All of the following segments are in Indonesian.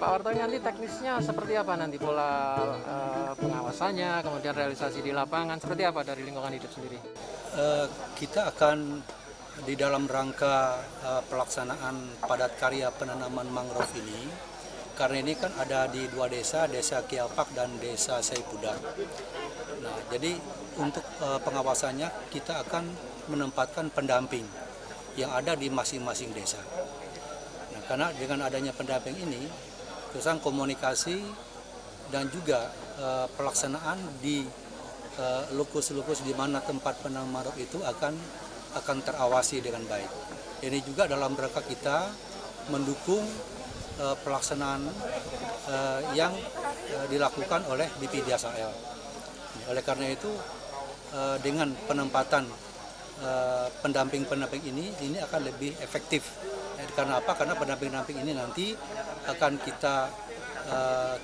Pak Wartowi, nanti teknisnya seperti apa nanti pola pengawasannya, kemudian realisasi di lapangan seperti apa dari lingkungan hidup sendiri? Kita akan di dalam rangka pelaksanaan padat karya penanaman mangrove ini, karena ini kan ada di dua desa, Desa Kiapak dan Desa Saipudak. Nah, jadi untuk pengawasannya kita akan menempatkan pendamping yang ada di masing-masing desa. Nah, karena dengan adanya pendamping ini, terus komunikasi dan juga pelaksanaan di lukus-lukus di mana tempat penanaman mangrove itu akan terawasi dengan baik. Ini juga dalam rangka kita mendukung pelaksanaan yang dilakukan oleh BPDSAL. Oleh karena itu, dengan penempatan pendamping-pendamping ini akan lebih efektif. Karena apa? Karena pendamping-pendamping ini nanti akan kita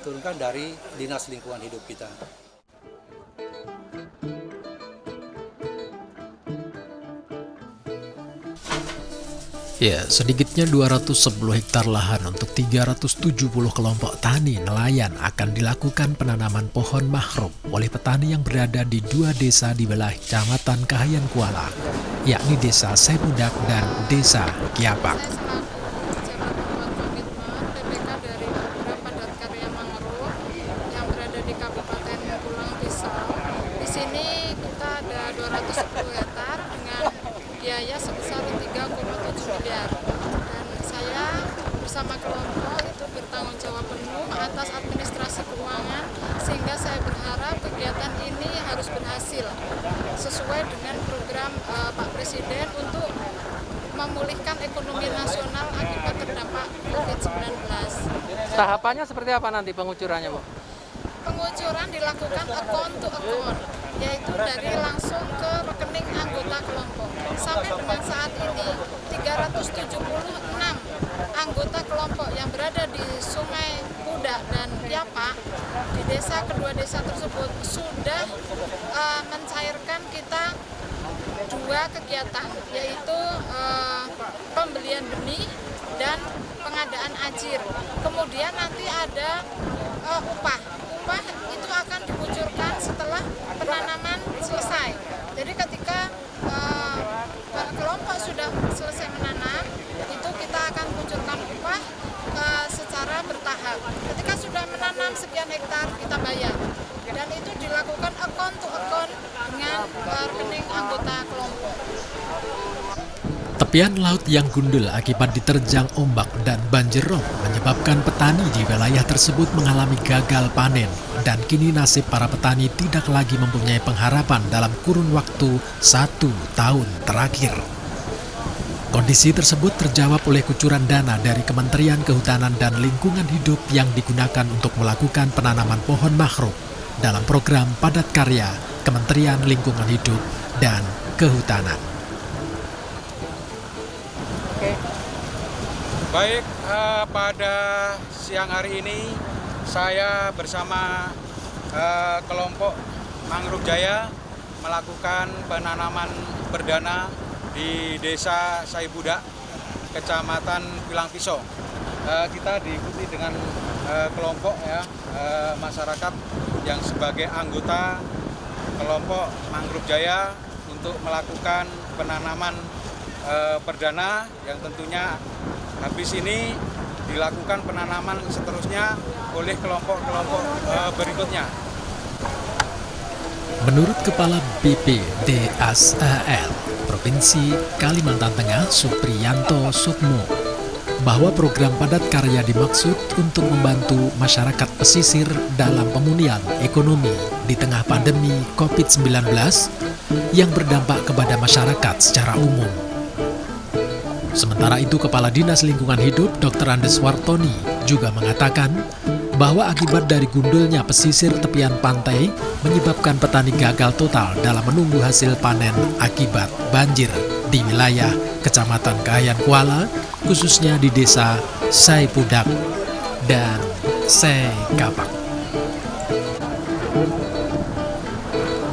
turunkan dari Dinas Lingkungan Hidup kita. Ya, sedikitnya 210 hektar lahan untuk 370 kelompok tani nelayan akan dilakukan penanaman pohon mangrove oleh petani yang berada di dua desa di wilayah Kecamatan Kahayan Kuala, yakni Desa Saipudak dan Desa Kiapak. Biaya sebesar 3,7 miliar, dan saya bersama kelompok itu bertanggung jawab penuh atas administrasi keuangan, sehingga saya berharap kegiatan ini harus berhasil sesuai dengan program Pak Presiden untuk memulihkan ekonomi nasional akibat terdampak COVID-19. Tahapannya seperti apa nanti pengucurannya, Bu? Pengucuran dilakukan account to account, yaitu dari langsung ke rekening anggota kelompok. Sampai dengan saat ini 376 anggota kelompok yang berada di Sungai Pudak dan Kiapak di kedua desa tersebut sudah mencairkan kita dua kegiatan, yaitu pembelian benih dan pengadaan ajir. Kemudian nanti ada upah itu akan dikucurkan setelah penanaman selesai. Jadi ketika kelompok sudah selesai menanam, itu kita akan kucurkan upah secara bertahap. Ketika sudah menanam sekian hektar, kita bayar. Dan itu dilakukan account to account dengan rekening anggota kelompok. Tepian laut yang gundul akibat diterjang ombak dan banjir rob menyebabkan petani di wilayah tersebut mengalami gagal panen, dan kini nasib para petani tidak lagi mempunyai pengharapan dalam kurun waktu 1 tahun terakhir. Kondisi tersebut terjawab oleh kucuran dana dari Kementerian Kehutanan dan Lingkungan Hidup yang digunakan untuk melakukan penanaman pohon mangrove dalam program padat karya Kementerian Lingkungan Hidup dan Kehutanan. Baik, pada siang hari ini saya bersama kelompok Mangrove Jaya melakukan penanaman perdana di Desa Saipudak, Kecamatan Pilang Pisau. Kita diikuti dengan kelompok masyarakat yang sebagai anggota kelompok Mangrove Jaya untuk melakukan penanaman perdana yang tentunya habis ini dilakukan penanaman seterusnya oleh kelompok-kelompok berikutnya. Menurut Kepala BPDSAL Provinsi Kalimantan Tengah Supriyanto Sukmo, bahwa program padat karya dimaksud untuk membantu masyarakat pesisir dalam pemulihan ekonomi di tengah pandemi COVID-19 yang berdampak kepada masyarakat secara umum. Sementara itu, Kepala Dinas Lingkungan Hidup Dr. Andes Wartoni juga mengatakan bahwa akibat dari gundulnya pesisir tepian pantai menyebabkan petani gagal total dalam menunggu hasil panen akibat banjir di wilayah Kecamatan Kahayan Kuala, khususnya di Desa Saipudak dan Sekapak.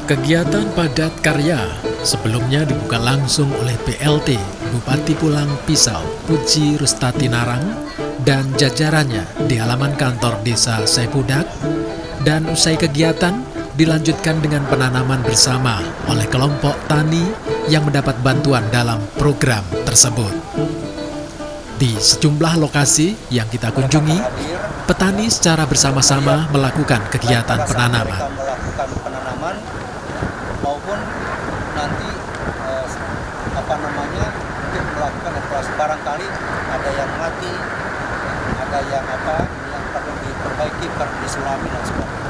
Kegiatan padat karya sebelumnya dibuka langsung oleh PLT Bupati Pulang Pisau Puji Rustati Narang dan jajarannya di halaman kantor Desa Sepudak, dan usai kegiatan dilanjutkan dengan penanaman bersama oleh kelompok tani yang mendapat bantuan dalam program tersebut. Di sejumlah lokasi yang kita kunjungi, petani secara bersama-sama melakukan kegiatan penanaman. Mereka melakukan penanaman maupun nanti untuk melakukan evaluasi. Barangkali ada yang mati, ada yang perlu diperbaiki, perlu disulami dan sebagainya.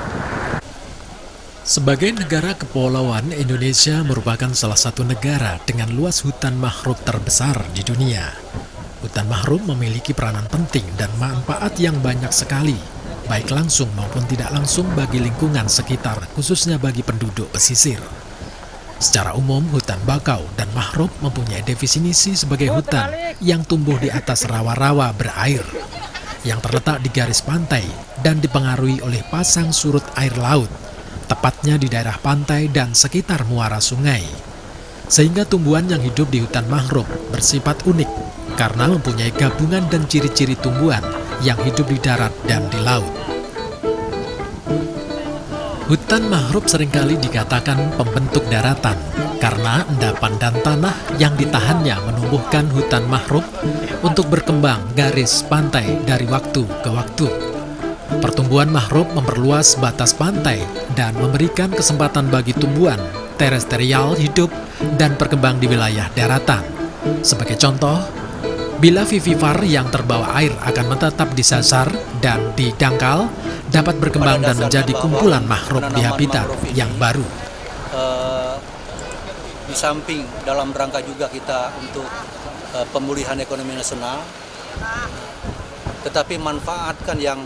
Sebagai negara kepulauan, Indonesia merupakan salah satu negara dengan luas hutan mangrove terbesar di dunia. Hutan mangrove memiliki peranan penting dan manfaat yang banyak sekali, baik langsung maupun tidak langsung bagi lingkungan sekitar, khususnya bagi penduduk pesisir. Secara umum, hutan bakau dan mangrove mempunyai definisi sebagai hutan yang tumbuh di atas rawa-rawa berair, yang terletak di garis pantai dan dipengaruhi oleh pasang surut air laut, tepatnya di daerah pantai dan sekitar muara sungai. Sehingga tumbuhan yang hidup di hutan mangrove bersifat unik karena mempunyai gabungan dan ciri-ciri tumbuhan yang hidup di darat dan di laut. Hutan mangrove seringkali dikatakan pembentuk daratan karena endapan dan tanah yang ditahannya menumbuhkan hutan mangrove untuk berkembang garis pantai dari waktu ke waktu. Pertumbuhan mangrove memperluas batas pantai dan memberikan kesempatan bagi tumbuhan terestrial hidup dan berkembang di wilayah daratan. Sebagai contoh, bila vivipar yang terbawa air akan menetap di sasar dan di dangkal, dapat berkembang dan menjadi kumpulan mangrove di habitat yang baru. Di samping dalam rangka juga kita untuk pemulihan ekonomi nasional, tetapi manfaatkan yang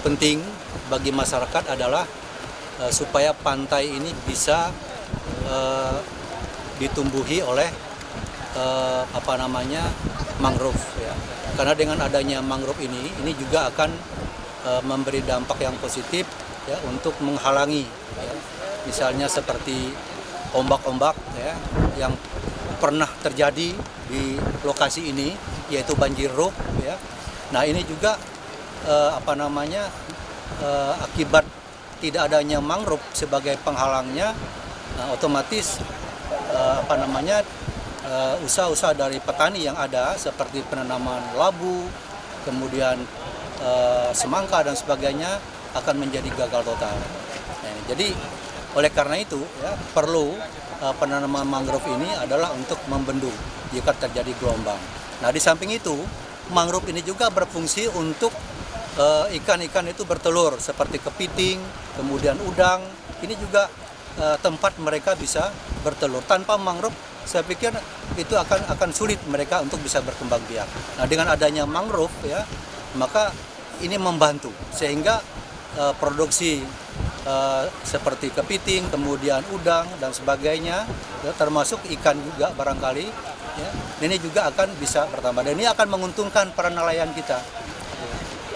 penting bagi masyarakat adalah supaya pantai ini bisa ditumbuhi oleh mangrove ya. Karena dengan adanya mangrove ini juga akan memberi dampak yang positif ya, untuk menghalangi ya, misalnya seperti ombak-ombak ya, yang pernah terjadi di lokasi ini, yaitu banjir rob ya. Nah, ini juga akibat tidak adanya mangrove sebagai penghalangnya, otomatis usaha-usaha dari petani yang ada seperti penanaman labu, kemudian semangka dan sebagainya akan menjadi gagal total. Nah, jadi oleh karena itu ya, perlu penanaman mangrove ini adalah untuk membendung jika terjadi gelombang. Nah, di samping itu mangrove ini juga berfungsi untuk ikan-ikan itu bertelur seperti kepiting, kemudian udang. Ini juga tempat mereka bisa bertelur. Tanpa mangrove saya pikir itu akan sulit mereka untuk bisa berkembang biak. Nah, dengan adanya mangrove ya, maka ini membantu sehingga produksi seperti kepiting, kemudian udang dan sebagainya, ya, termasuk ikan juga barangkali ya, ini juga akan bisa bertambah dan ini akan menguntungkan para nelayan kita.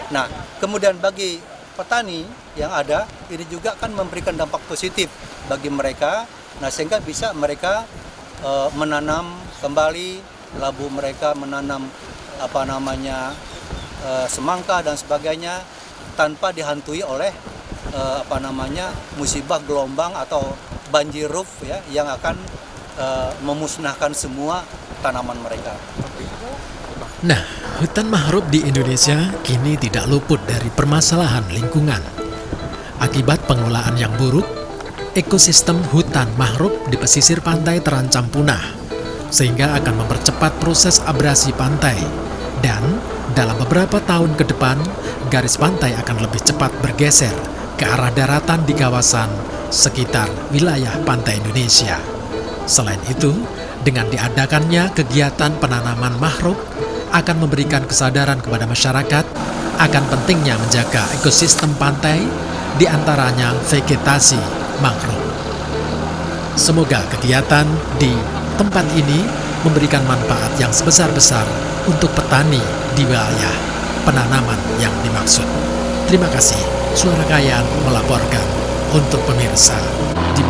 Nah, kemudian bagi petani yang ada, ini juga akan memberikan dampak positif bagi mereka. Nah, sehingga bisa mereka menanam kembali labu mereka, menanam semangka dan sebagainya tanpa dihantui oleh musibah gelombang atau banjirop ya, yang akan memusnahkan semua tanaman mereka. Nah, hutan mangrove di Indonesia kini tidak luput dari permasalahan lingkungan. Akibat pengelolaan yang buruk, ekosistem hutan mangrove di pesisir pantai terancam punah, sehingga akan mempercepat proses abrasi pantai. Dan dalam beberapa tahun ke depan, garis pantai akan lebih cepat bergeser ke arah daratan di kawasan sekitar wilayah pantai Indonesia. Selain itu, dengan diadakannya kegiatan penanaman mangrove akan memberikan kesadaran kepada masyarakat akan pentingnya menjaga ekosistem pantai, di antaranya vegetasi mangrove. Semoga kegiatan di tempat ini memberikan manfaat yang sebesar-besar untuk petani di wilayah penanaman yang dimaksud. Terima kasih. Suara Kayan melaporkan untuk pemirsa di